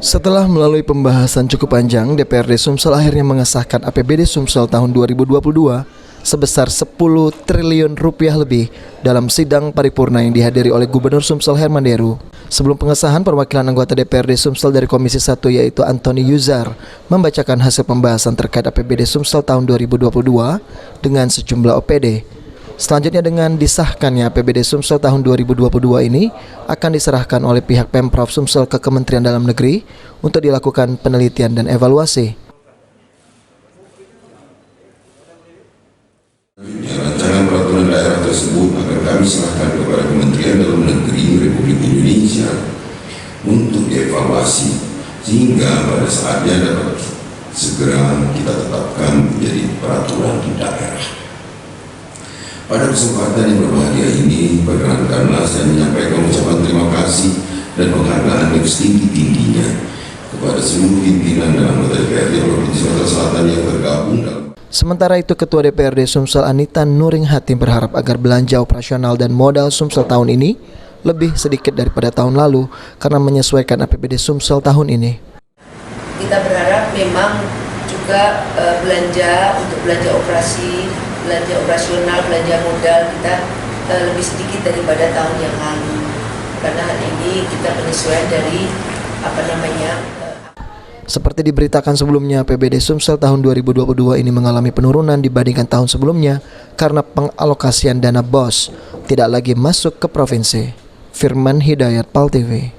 Setelah melalui pembahasan cukup panjang, DPRD Sumsel akhirnya mengesahkan APBD Sumsel tahun 2022 sebesar 10 triliun rupiah lebih dalam sidang paripurna yang dihadiri oleh Gubernur Sumsel Herman Deru. Sebelum pengesahan, perwakilan anggota DPRD Sumsel dari Komisi 1 yaitu Antoni Yuzar membacakan hasil pembahasan terkait APBD Sumsel tahun 2022 dengan sejumlah OPD. Selanjutnya dengan disahkannya APBD Sumsel tahun 2022 ini akan diserahkan oleh pihak Pemprov Sumsel ke Kementerian Dalam Negeri untuk dilakukan penelitian dan evaluasi. Rancangan peraturan daerah tersebut akan kami serahkan kepada Kementerian Dalam Negeri Republik Indonesia untuk dievaluasi sehingga pada saatnya dapat segera kita tetapkan menjadi peraturan di daerah. Pada kesempatan yang berbahagia ini, perkenankanlah saya menyampaikan ucapan terima kasih dan penghargaan yang setinggi-tingginya kepada seluruh pimpinan dan anggota DPRD Provinsi Sumatera Selatan yang tergabung dalam. Sementara itu, Ketua DPRD Sumsel Anita Nuring Hatim berharap agar belanja operasional dan modal Sumsel tahun ini lebih sedikit daripada tahun lalu karena menyesuaikan APBD Sumsel tahun ini. Kita berharap memang juga belanja operasi, belanja operasional, belanja modal kita lebih sedikit daripada tahun yang lalu. Karena hal ini kita penyesuaian dari Seperti diberitakan sebelumnya, APBD Sumsel tahun 2022 ini mengalami penurunan dibandingkan tahun sebelumnya karena pengalokasian dana BOS tidak lagi masuk ke provinsi. Firman Hidayat, PAL TV.